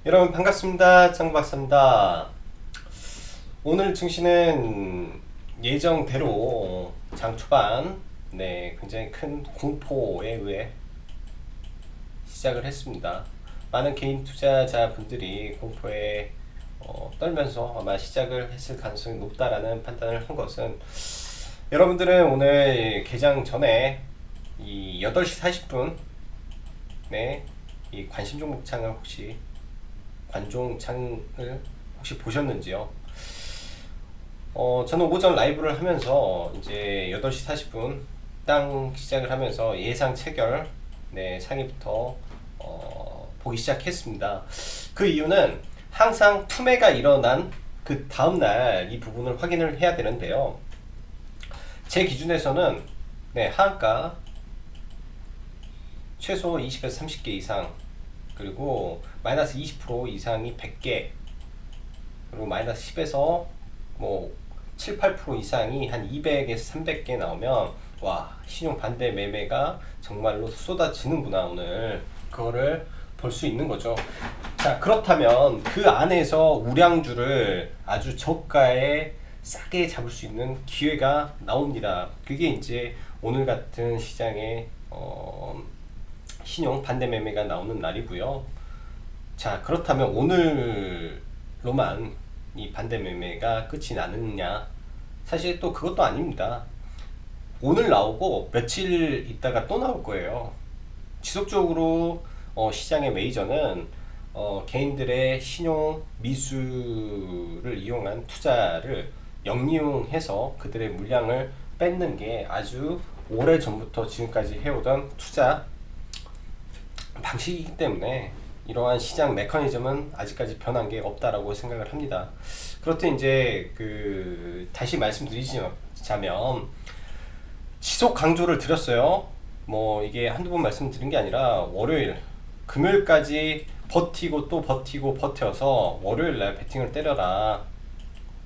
여러분 반갑습니다. 짱박사입니다. 오늘 증시는 예정대로 장 초반 굉장히 큰 공포에 의해 시작을 했습니다. 많은 개인 투자자분들이 공포에 떨면서 아마 시작을 했을 가능성이 높다라는 판단을 한 것은, 여러분들은 오늘 개장 전에 이 8시 40분 이 관심 종목 창을 혹시 관종창을 혹시 보셨는지요? 저는 오전 라이브를 하면서 이제 8시 40분 땅 시작을 하면서 예상 체결 상위부터 보기 시작했습니다. 그 이유는 항상 투매가 일어난 그 다음날 이 부분을 확인을 해야 되는데요. 제 기준에서는 하한가 최소 20에서 30개 이상, 그리고 마이너스 20% 이상이 100개, 그리고 마이너스 10에서 뭐 7, 8% 이상이 한 200에서 300개 나오면 와, 신용 반대 매매가 정말로 쏟아지는구나, 오늘 그거를 볼 수 있는 거죠. 자, 그렇다면 그 안에서 우량주를 아주 저가에 싸게 잡을 수 있는 기회가 나옵니다. 그게 이제 오늘 같은 시장에 신용 반대 매매가 나오는 날이고요. 자, 그렇다면 오늘로만 이 반대 매매가 끝이 나느냐? 사실 또 그것도 아닙니다. 오늘 나오고 며칠 있다가 또 나올 거예요. 지속적으로 시장의 메이저는 개인들의 신용 미수를 이용한 투자를 역이용해서 그들의 물량을 뺏는 게 아주 오래 전부터 지금까지 해오던 투자 방식이기 때문에 이러한 시장 메커니즘은 아직까지 변한 게 없다라고 생각을 합니다. 그렇듯 이제 다시 말씀드리자면 지속 강조를 드렸어요. 뭐 이게 한두 번 말씀드린 게 아니라 월요일, 금요일까지 버티고 또 버티고 버텨서 월요일 날 배팅을 때려라.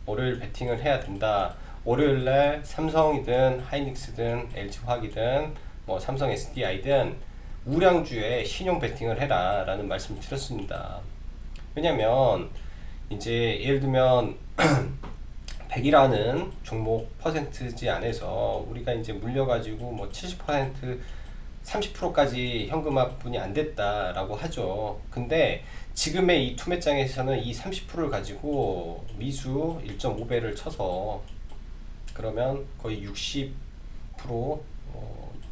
월요일 배팅을 해야 된다. 월요일 날 삼성이든 하이닉스든 LG화학이든 뭐 삼성 SDI든 우량주에 신용 베팅을 해라 라는 말씀을 드렸습니다. 왜냐면 이제 예를 들면 100이라는 종목 퍼센트지 안에서 우리가 이제 물려가지고 뭐 70% 30%까지 현금화분이 안 됐다라고 하죠. 근데 지금의 이 투매장에서는 이 30%를 가지고 미수 1.5배를 쳐서 그러면 거의 60%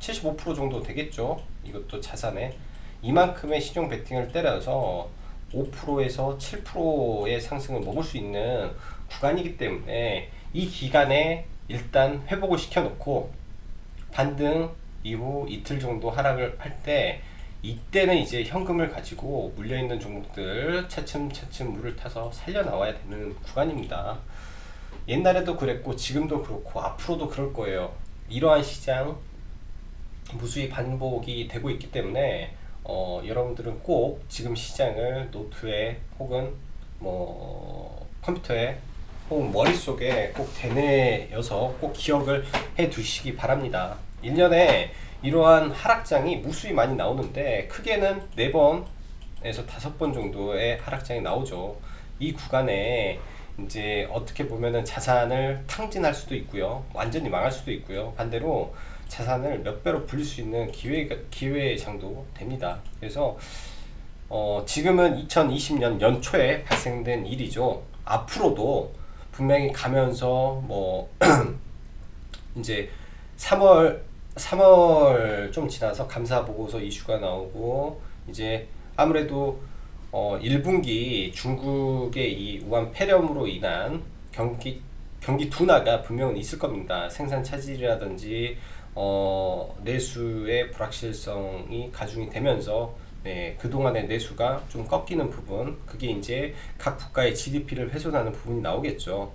75% 정도 되겠죠. 이것도 자산에 이만큼의 신용 베팅을 때려서 5%에서 7%의 상승을 먹을 수 있는 구간이기 때문에 이 기간에 일단 회복을 시켜놓고 반등 이후 이틀 정도 하락을 할 때, 이때는 이제 현금을 가지고 물려있는 종목들 차츰차츰 물을 타서 살려 나와야 되는 구간입니다. 옛날에도 그랬고 지금도 그렇고 앞으로도 그럴 거예요. 이러한 시장 무수히 반복이 되고 있기 때문에 여러분들은 꼭 지금 시장을 노트에 혹은 뭐 컴퓨터에 혹은 머릿속에 꼭 되뇌어서 꼭 기억을 해 두시기 바랍니다. 1년에 이러한 하락장이 무수히 많이 나오는데 크게는 4번에서 5번 정도의 하락장이 나오죠. 이 구간에 이제 어떻게 보면은 자산을 탕진할 수도 있고요, 완전히 망할 수도 있고요, 반대로 자산을 몇 배로 불릴 수 있는 기회의 장도 됩니다. 그래서 지금은 2020년 연초에 발생된 일이죠. 앞으로도 분명히 가면서 뭐 이제 3월 좀 지나서 감사 보고서 이슈가 나오고, 이제 아무래도 1분기 중국의 이 우한 폐렴으로 인한 경기 둔화가 분명히 있을 겁니다. 생산 차질이라든지 내수의 불확실성이 가중이 되면서 그동안의 내수가 좀 꺾이는 부분, 그게 이제 각 국가의 GDP를 훼손하는 부분이 나오겠죠.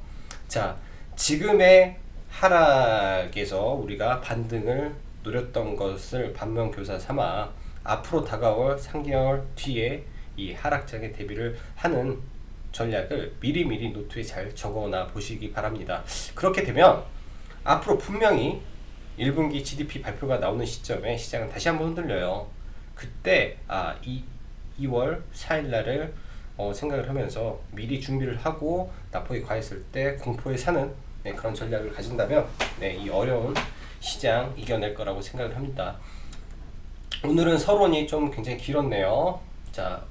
자, 지금의 하락에서 우리가 반등을 노렸던 것을 반면교사 삼아 앞으로 다가올 3개월 뒤에 이 하락장에 대비를 하는 전략을 미리미리 노트에 잘 적어놔 보시기 바랍니다. 그렇게 되면 앞으로 분명히 1분기 GDP 발표가 나오는 시점에 시장은 다시 한번 흔들려요. 그때 2월 4일 날을 생각을 하면서 미리 준비를 하고 낙폭이 과했을 때 공포에 사는 그런 전략을 가진다면 이 어려운 시장 이겨낼 거라고 생각을 합니다. 오늘은 서론이 좀 굉장히 길었네요. 자,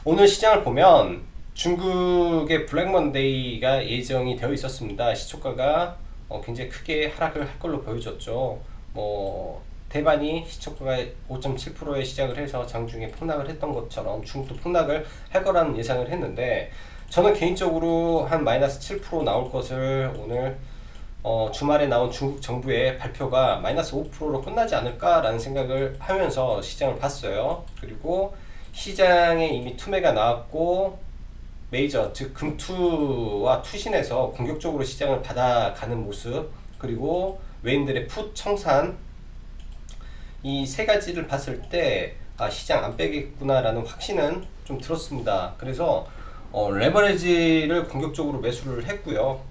오늘 시장을 보면 중국의 블랙 먼데이가 예정이 되어 있었습니다. 시초가가 굉장히 크게 하락을 할 걸로 보여졌죠. 대만이 시초가가 5.7%에 시작을 해서 장중에 폭락을 했던 것처럼 중국도 폭락을 할 거라는 예상을 했는데, 저는 개인적으로 한 마이너스 7% 나올 것을 오늘 주말에 나온 중국 정부의 발표가 마이너스 5%로 끝나지 않을까라는 생각을 하면서 시장을 봤어요. 그리고 시장에 이미 투매가 나왔고 메이저 즉 금투와 투신에서 공격적으로 시장을 받아가는 모습, 그리고 외인들의 풋 청산, 이 세 가지를 봤을 때 시장 안 빼겠구나라는 확신은 좀 들었습니다. 그래서 레버리지를 공격적으로 매수를 했고요.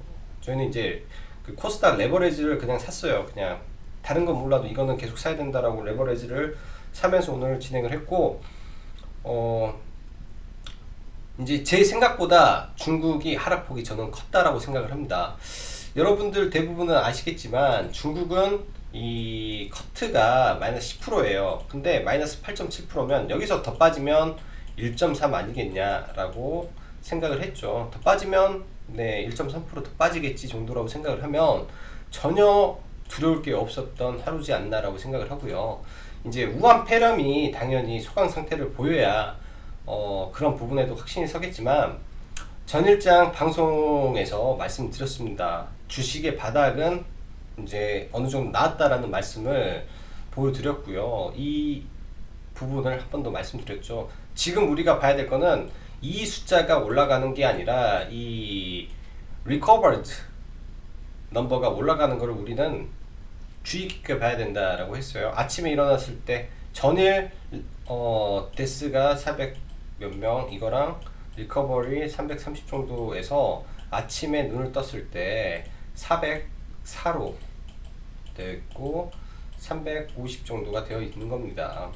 저희는 이제 그 코스닥 레버리지를 그냥 샀어요. 그냥 다른 건 몰라도 이거는 계속 사야 된다라고 레버리지를 사면서 오늘 진행을 했고, 이제 제 생각보다 중국이 하락폭이 저는 컸다라고 생각을 합니다. 여러분들 대부분은 아시겠지만 중국은 이 커트가 마이너스 10%예요. 근데 마이너스 8.7%면 여기서 더 빠지면 1.3 아니겠냐라고 생각을 했죠. 더 빠지면 1.3% 더 빠지겠지 정도라고 생각을 하면 전혀 두려울 게 없었던 하루지 않나라고 생각을 하고요. 이제 우한 폐렴이 당연히 소강 상태를 보여야 그런 부분에도 확신이 서겠지만, 전일장 방송에서 말씀드렸습니다. 주식의 바닥은 이제 어느 정도 나왔다라는 말씀을 보여드렸고요. 이 부분을 한 번 더 말씀드렸죠. 지금 우리가 봐야 될 거는 이 숫자가 올라가는 게 아니라 이 recovered 넘버가 올라가는 것을 우리는 주의 깊게 봐야 된다라고 했어요. 아침에 일어났을 때 전일 데스가 400 몇 명, 이거랑 리커버리 330 정도에서 아침에 눈을 떴을 때 404로 되어 있고 350 정도가 되어 있는 겁니다.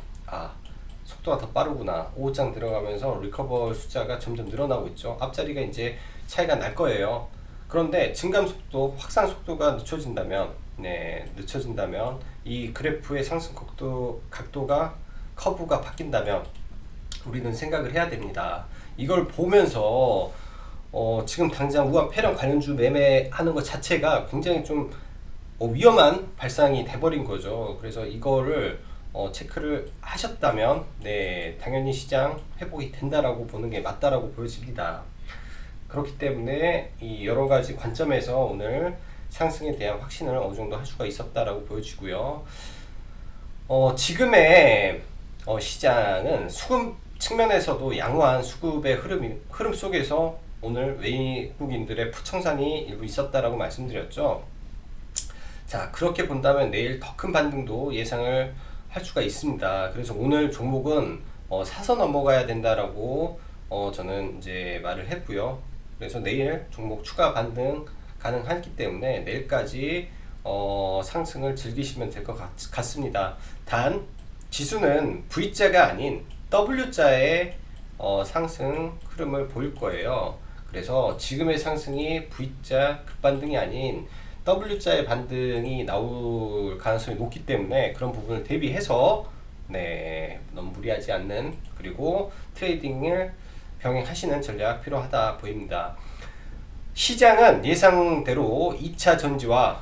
속도가 더 빠르구나. 5장 들어가면서 리커버 숫자가 점점 늘어나고 있죠. 앞자리가 이제 차이가 날 거예요. 그런데 증감 속도, 확산 속도가 늦춰진다면 이 그래프의 상승 각도가 커브가 바뀐다면 우리는 생각을 해야 됩니다. 이걸 보면서 지금 당장 우한 폐렴 관련주 매매하는 것 자체가 굉장히 좀 위험한 발상이 돼버린 거죠. 그래서 이거를 체크를 하셨다면 당연히 시장 회복이 된다라고 보는 게 맞다라고 보여집니다. 그렇기 때문에 이 여러 가지 관점에서 오늘 상승에 대한 확신을 어느 정도 할 수가 있었다라고 보여지고요. 지금의 시장은 수급 측면에서도 양호한 수급의 흐름 속에서 오늘 외국인들의 푸청산이 일부 있었다라고 말씀드렸죠. 자, 그렇게 본다면 내일 더 큰 반등도 예상을 할 수가 있습니다. 그래서 오늘 종목은 사서 넘어가야 된다라고 저는 이제 말을 했고요. 그래서 내일 종목 추가 반등 가능하기 때문에 내일까지 상승을 즐기시면 될 것 같습니다. 단 지수는 V자가 아닌 W자의 상승 흐름을 보일 거예요. 그래서 지금의 상승이 V자 급반등이 아닌 W자의 반등이 나올 가능성이 높기 때문에 그런 부분을 대비해서 너무 무리하지 않는, 그리고 트레이딩을 병행하시는 전략 필요하다 보입니다. 시장은 예상대로 2차 전지와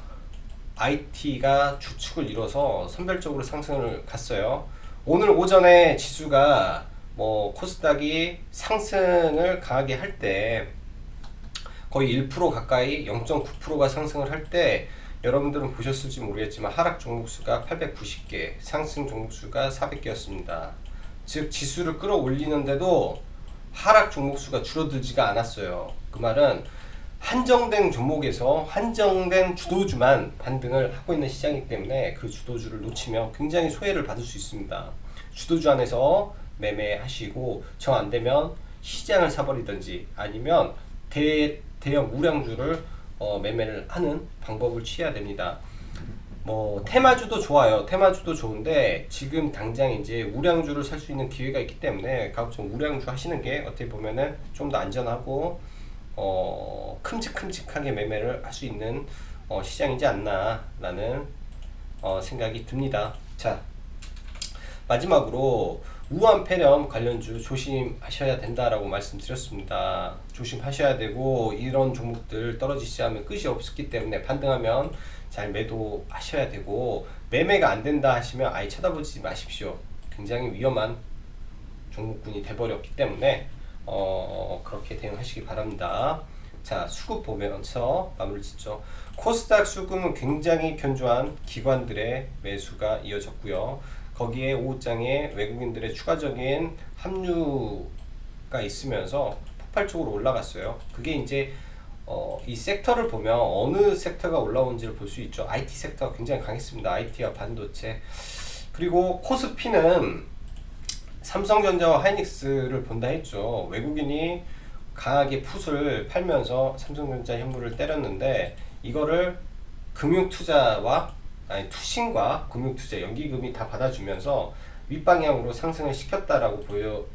IT가 주축을 이뤄서 선별적으로 상승을 갔어요. 오늘 오전에 지수가 코스닥이 상승을 강하게 할 때 거의 1% 가까이 0.9%가 상승을 할 때 여러분들은 보셨을지 모르겠지만 하락 종목수가 890개, 상승 종목수가 400개였습니다. 즉 지수를 끌어올리는데도 하락 종목수가 줄어들지가 않았어요. 그 말은 한정된 종목에서 한정된 주도주만 반등을 하고 있는 시장이기 때문에 그 주도주를 놓치면 굉장히 소외를 받을 수 있습니다. 주도주 안에서 매매하시고 정 안되면 시장을 사버리든지 아니면 대형 우량주를 매매를 하는 방법을 취해야 됩니다. 뭐 테마주도 좋아요. 테마주도 좋은데 지금 당장 이제 우량주를 살 수 있는 기회가 있기 때문에 가급적 우량주 하시는 게 어떻게 보면은 좀 더 안전하고 큼직큼직하게 매매를 할 수 있는 시장이지 않나라는 생각이 듭니다. 자, 마지막으로 우한폐렴 관련주 조심하셔야 된다라고 말씀드렸습니다. 조심하셔야 되고 이런 종목들 떨어지지 않으면 끝이 없기 때문에 반등하면 잘 매도하셔야 되고 매매가 안 된다 하시면 아예 쳐다보지 마십시오. 굉장히 위험한 종목군이 돼버렸기 때문에 그렇게 대응하시기 바랍니다. 자, 수급 보면서 마무리 짓죠. 코스닥 수급은 굉장히 견조한 기관들의 매수가 이어졌고요. 거기에 오후장에 외국인들의 추가적인 합류가 있으면서 폭발적으로 올라갔어요. 그게 이제 이 섹터를 보면 어느 섹터가 올라온지를 볼 수 있죠. IT 섹터가 굉장히 강했습니다. IT와 반도체. 그리고 코스피는 삼성전자와 하이닉스를 본다 했죠. 외국인이 강하게 풋을 팔면서 삼성전자 현물을 때렸는데 이거를 금융투자와 투신과 금융투자 연기금이 다 받아주면서 윗방향으로 상승을 시켰다라고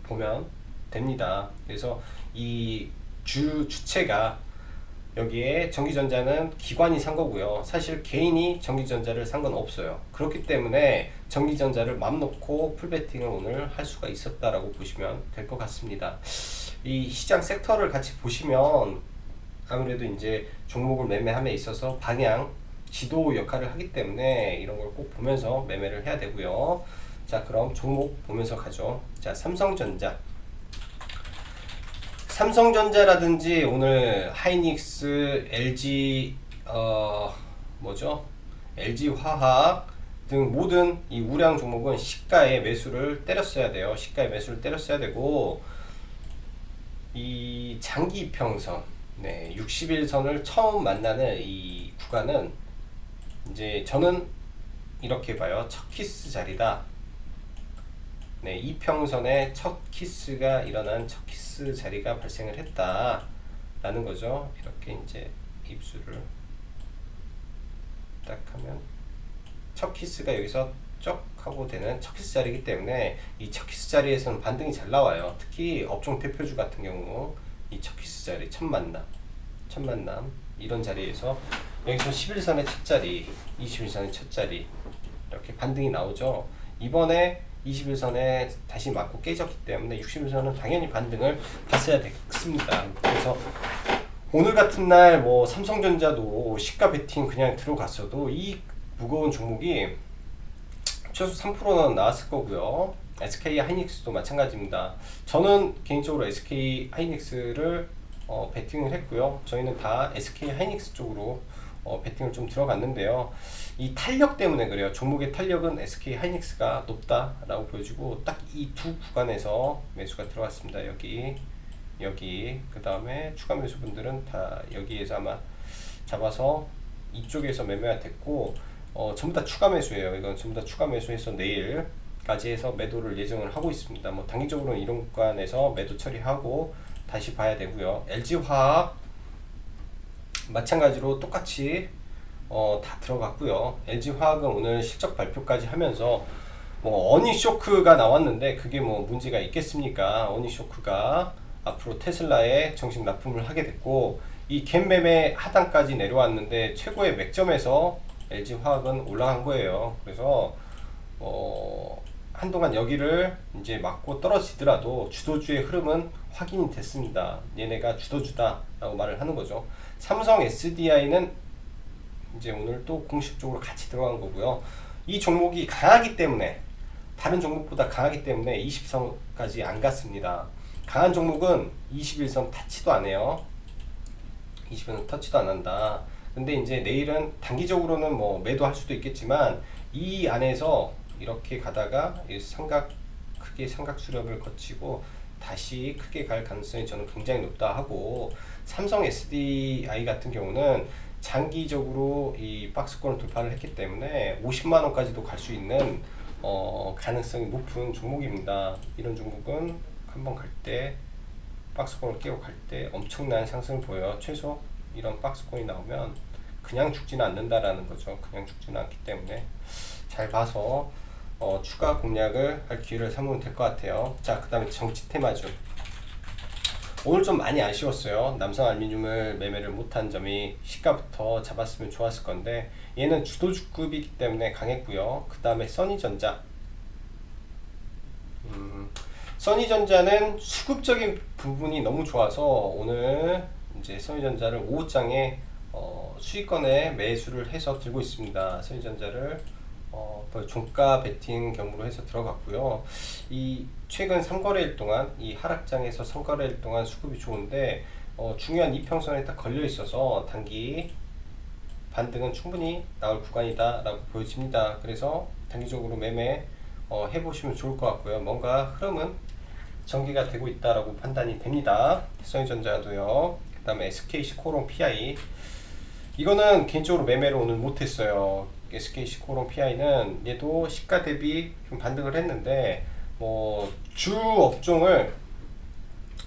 보면 됩니다. 그래서 이 주체가 여기에 전기전자는 기관이 산 거고요. 사실 개인이 전기전자를 산 건 없어요. 그렇기 때문에 전기전자를 맘 놓고 풀베팅을 오늘 할 수가 있었다라고 보시면 될 것 같습니다. 이 시장 섹터를 같이 보시면 아무래도 이제 종목을 매매함에 있어서 방향, 지도 역할을 하기 때문에 이런 걸 꼭 보면서 매매를 해야 되고요. 자, 그럼 종목 보면서 가죠. 자, 삼성전자라든지 오늘 하이닉스, LG LG화학 등 모든 이 우량 종목은 시가의 매수를 때렸어야 돼요. 시가의 매수를 때렸어야 되고 이 장기 이평선, 60일선을 처음 만나는 이 구간은 이제 저는 이렇게 봐요. 첫 키스 자리다. 이평선에 첫 키스가 일어난 첫 키스 자리가 발생을 했다 라는 거죠. 이렇게 이제 입술을 딱 하면 첫 키스가 여기서 쩍 하고 되는 첫 키스 자리이기 때문에 이 첫 키스 자리에서는 반등이 잘 나와요. 특히 업종 대표주 같은 경우 이 첫 키스 자리, 첫 만남 이런 자리에서 여기서 11선의 첫 자리, 21선의 첫 자리 이렇게 반등이 나오죠. 이번에 21선에 다시 맞고 깨졌기 때문에 61선은 당연히 반등을 봤어야 됐습니다. 그래서 오늘 같은 날 뭐 삼성전자도 시가 베팅 그냥 들어갔어도 이 무거운 종목이 최소 3%는 나왔을 거고요. SK 하이닉스도 마찬가지입니다. 저는 개인적으로 SK 하이닉스를 베팅을 했고요. 저희는 다 SK 하이닉스 쪽으로 베팅을 좀 들어갔는데요. 이 탄력 때문에 그래요. 종목의 탄력은 SK 하이닉스가 높다라고 보여주고 딱 이 두 구간에서 매수가 들어갔습니다. 여기 그 다음에 추가 매수분들은 다 여기에서 아마 잡아서 이쪽에서 매매가 됐고 전부 다 추가 매수예요. 이건 전부 다 추가 매수해서 내일까지 해서 매도를 예정을 하고 있습니다. 뭐 단기적으로는 이런 구간에서 매도 처리하고 다시 봐야 되고요. LG화학 마찬가지로 똑같이 다 들어갔고요. LG화학은 오늘 실적 발표까지 하면서 뭐 어닝 쇼크가 나왔는데 그게 뭐 문제가 있겠습니까? 어닝 쇼크가 앞으로 테슬라에 정식 납품을 하게 됐고 이 갭 매매 하단까지 내려왔는데 최고의 맥점에서 LG화학은 올라간 거예요. 그래서 한동안 여기를 이제 맞고 떨어지더라도 주도주의 흐름은 확인이 됐습니다. 얘네가 주도주다 라고 말을 하는 거죠. 삼성 SDI는 이제 오늘 또 공식적으로 같이 들어간 거고요. 이 종목이 강하기 때문에 다른 종목보다 강하기 때문에 20선까지 안 갔습니다. 강한 종목은 21선 터치도 안 해요. 20선 터치도 안 한다. 근데 이제 내일은 단기적으로는 뭐 매도할 수도 있겠지만 이 안에서 이렇게 가다가 크게 삼각 수렴을 거치고 다시 크게 갈 가능성이 저는 굉장히 높다 하고 삼성 SDI 같은 경우는 장기적으로 이 박스권을 돌파를 했기 때문에 50만원까지도 갈 수 있는 가능성이 높은 종목입니다. 이런 종목은 한번 갈 때 박스권을 깨고 갈 때 엄청난 상승을 보여요. 최소 이런 박스권이 나오면 그냥 죽지는 않는다라는 거죠. 그냥 죽지는 않기 때문에 잘 봐서 추가 공략을 할 기회를 삼으면 될 것 같아요. 자, 그 다음에 정치 테마주. 오늘 좀 많이 아쉬웠어요. 남성 알루미늄을 매매를 못한 점이 시가부터 잡았으면 좋았을 건데 얘는 주도주급이기 때문에 강했고요. 그 다음에 써니전자. 써니전자는 수급적인 부분이 너무 좋아서 오늘 이제 써니전자를 5장에 수익권에 매수를 해서 들고 있습니다. 써니전자를 종가 베팅 경우로 해서 들어갔고요. 이 최근 3거래일 동안 이 하락장에서 3거래일 동안 수급이 좋은데 중요한 이평선에 딱 걸려 있어서 단기 반등은 충분히 나올 구간이다 라고 보여집니다. 그래서 단기적으로 매매 해보시면 좋을 것 같고요. 뭔가 흐름은 전개가 되고 있다라고 판단이 됩니다. 써니전자도요. 그 다음에 SKC 코롱 PI, 이거는 개인적으로 매매를 오늘 못했어요. SKC 코롱 PI는 얘도 시가 대비 좀 반등을 했는데 주 업종을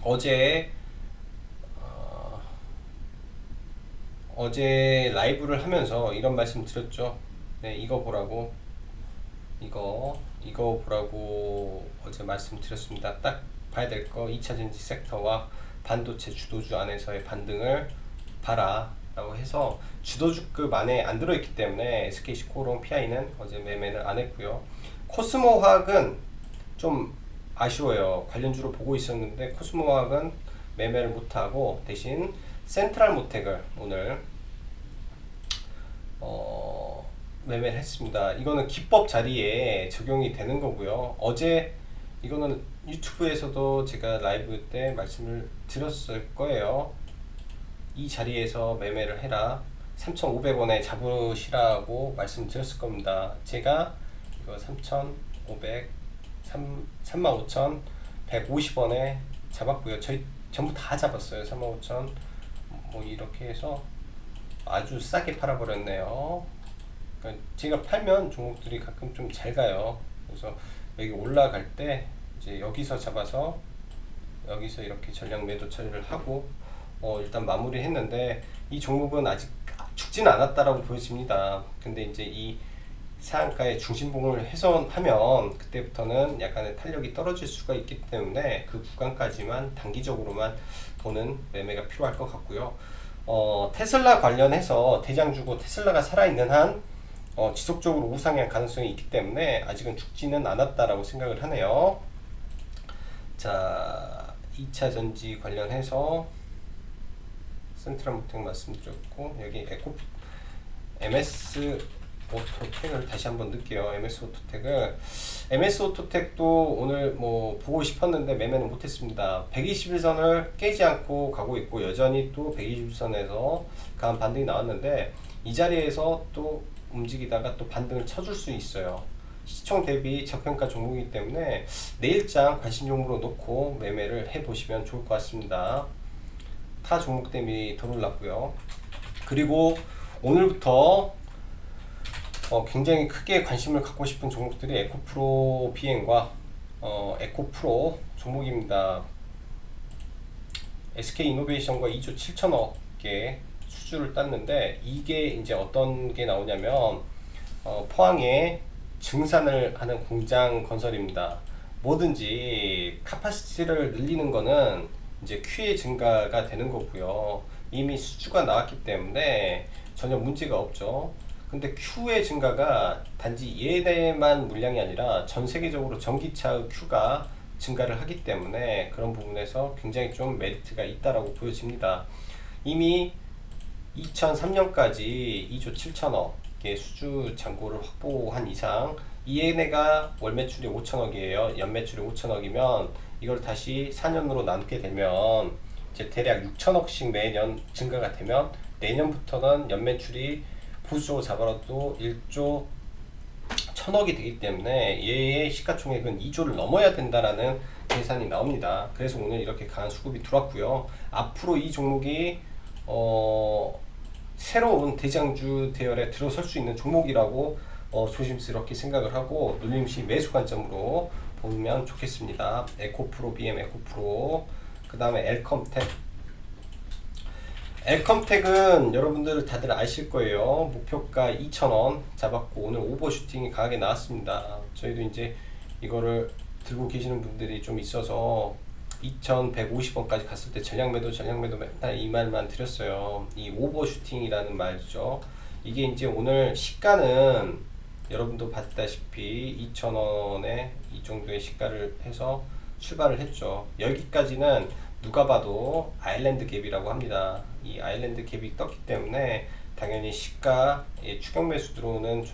어제 라이브를 하면서 이런 말씀 드렸죠. 네, 이거 보라고 이거 보라고 어제 말씀드렸습니다. 딱 봐야 될 거 2차전지 섹터와 반도체 주도주 안에서의 반등을 봐라 라고 해서 주도주급 안에 안 들어있기 때문에 SKC 코롱 PI는 어제 매매를 안 했고요. 코스모화학은 좀 아쉬워요. 관련주로 보고 있었는데 코스모화학은 매매를 못하고 대신 센트럴 모텍을 오늘 매매를 했습니다. 이거는 기법 자리에 적용이 되는 거고요. 어제 이거는 유튜브에서도 제가 라이브 때 말씀을 드렸을 거예요. 이 자리에서 매매를 해라, 3,500원에 잡으시라고 말씀드렸을 겁니다. 제가 이거 35,150원에 잡았고요. 저희 전부 다 잡았어요. 35,000 이렇게 해서 아주 싸게 팔아버렸네요. 그러니까 제가 팔면 종목들이 가끔 좀 잘 가요. 그래서 여기 올라갈 때 이제 여기서 잡아서 여기서 이렇게 전량 매도 처리를 하고 일단 마무리 했는데 이 종목은 아직 죽지는 않았다라고 보여집니다. 근데 이제 이 상한가의 중심봉을 훼손하면 그때부터는 약간의 탄력이 떨어질 수가 있기 때문에 그 구간까지만 단기적으로만 보는 매매가 필요할 것 같고요. 테슬라 관련해서 대장주고 테슬라가 살아있는 한 지속적으로 우상향 가능성이 있기 때문에 아직은 죽지는 않았다라고 생각을 하네요. 자, 2차 전지 관련해서 센트럴 모텍 말씀드렸고, 여기 MS 오토텍을 다시 한번 넣을게요. MS 오토텍도 오늘 보고 싶었는데 매매는 못했습니다. 121선을 깨지 않고 가고 있고 여전히 또 121선에서 강한 반등이 나왔는데 이 자리에서 또 움직이다가 또 반등을 쳐줄 수 있어요. 시총 대비 저평가 종목이기 때문에 내일장 관심 종목으로 놓고 매매를 해보시면 좋을 것 같습니다. 타 종목 대비 덜 올랐고요. 그리고 오늘부터 굉장히 크게 관심을 갖고 싶은 종목들이 에코프로 비행과 에코프로 종목입니다. SK이노베이션과 2조 7천억의 수주를 땄는데 이게 이제 어떤 게 나오냐면 포항에 증산을 하는 공장 건설입니다. 뭐든지 카파시티를 늘리는 거는 이제 QA 증가가 되는 거고요. 이미 수주가 나왔기 때문에 전혀 문제가 없죠. 근데 Q의 증가가 단지 얘네만 물량이 아니라 전 세계적으로 전기차의 Q가 증가를 하기 때문에 그런 부분에서 굉장히 좀 메리트가 있다라고 보여집니다. 이미 2003년까지 2조 7천억의 수주 잔고를 확보한 이상 얘네가 월 매출이 5천억이에요. 연 매출이 5천억이면 이걸 다시 4년으로 남게 되면 이제 대략 6천억씩 매년 증가가 되면 내년부터는 연 매출이 보수적으로 잡아도 1조 1000억이 되기 때문에 얘의 시가총액은 2조를 넘어야 된다라는 계산이 나옵니다. 그래서 오늘 이렇게 강한 수급이 들어왔고요. 앞으로 이 종목이 새로운 대장주 대열에 들어설 수 있는 종목이라고 조심스럽게 생각을 하고 눌림시 매수 관점으로 보면 좋겠습니다. 에코프로, BM 에코프로, 그 다음에 엘컴텍. 엘컴텍은 여러분들 다들 아실 거예요. 목표가 2,000원 잡았고 오늘 오버슈팅이 강하게 나왔습니다. 저희도 이제 이거를 들고 계시는 분들이 좀 있어서 2,150원까지 갔을 때 전량 매도 맨날 이 말만 드렸어요. 이 오버슈팅이라는 말이죠. 이게 이제 오늘 시가는 여러분도 봤다시피 2,000원에 이 정도의 시가를 해서 출발을 했죠. 여기까지는 누가 봐도 아일랜드 갭이라고 합니다. 이 아일랜드 갭이 떴기 때문에 당연히 시가에 추격 매수 들어오는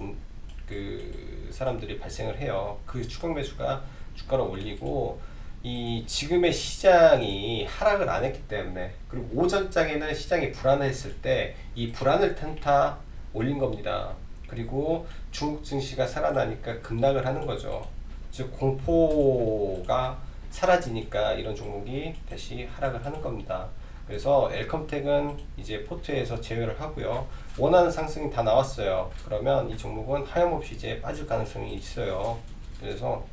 그 사람들이 발생을 해요. 그 추격 매수가 주가를 올리고 이 지금의 시장이 하락을 안 했기 때문에, 그리고 오전장에는 시장이 불안했을 때 이 불안을 틈타 올린 겁니다. 그리고 중국 증시가 살아나니까 급락을 하는 거죠. 즉 공포가 사라지니까 이런 종목이 다시 하락을 하는 겁니다. 그래서 엘컴텍은 이제 포트에서 제외를 하고요. 원하는 상승이 다 나왔어요. 그러면 이 종목은 하염없이 이제 빠질 가능성이 있어요. 그래서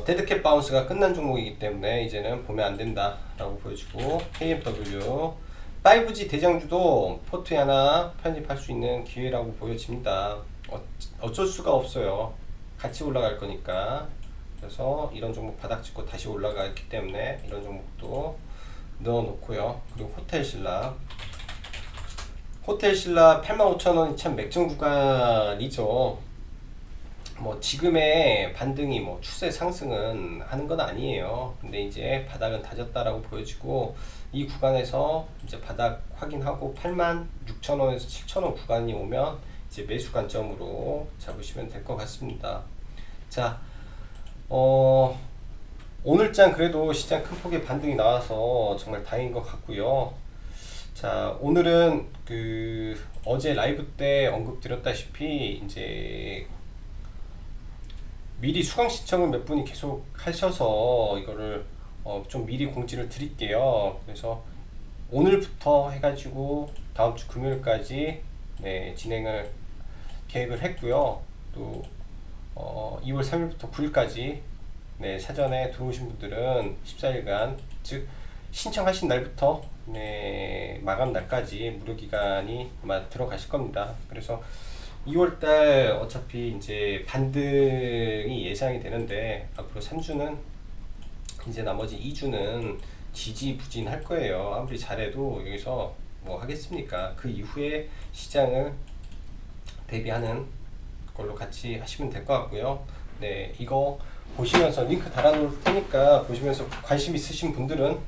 데드캣 바운스가 끝난 종목이기 때문에 이제는 보면 안 된다 라고 보여주고, KMW 5G 대장주도 포트에 하나 편입할 수 있는 기회라고 보여집니다. 어쩔 수가 없어요. 같이 올라갈 거니까. 그래서 이런 종목 바닥 찍고 다시 올라가기 때문에 이런 종목도 넣어 놓고요. 그리고 호텔신라 85,000원이 참 맥정 구간이죠. 뭐 지금의 반등이 뭐 추세 상승은 하는 건 아니에요. 근데 이제 바닥은 다졌다라고 보여지고, 이 구간에서 이제 바닥 확인하고 86,000원에서 7,000원 구간이 오면 이제 매수 관점으로 잡으시면 될 것 같습니다. 자, 오늘장 그래도 시장 큰 폭의 반등이 나와서 정말 다행인 것 같고요. 자, 오늘은 그 어제 라이브 때 언급드렸다시피 이제 미리 수강 신청을 몇 분이 계속 하셔서 이거를 좀 미리 공지를 드릴게요. 그래서 오늘부터 해가지고 다음 주 금요일까지 진행을 계획을 했고요. 또 2월 3일부터 9일까지 사전에 들어오신 분들은 14일간, 즉 신청하신 날부터 마감 날까지 무료 기간이 아마 들어가실 겁니다. 그래서 2월달 어차피 이제 반등이 예상이 되는데 앞으로 3주는 이제 나머지 2주는 지지부진할 거예요. 아무리 잘해도 여기서 뭐 하겠습니까? 그 이후에 시장을 대비하는 걸로 같이 하시면 될 것 같고요. 이거 보시면서 링크 달아놓을 테니까 보시면서 관심 있으신 분들은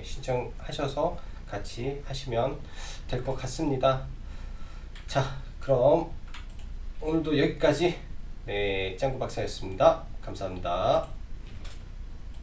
신청하셔서 같이 하시면 될 것 같습니다. 자, 그럼 오늘도 여기까지 짱구 박사였습니다. 감사합니다.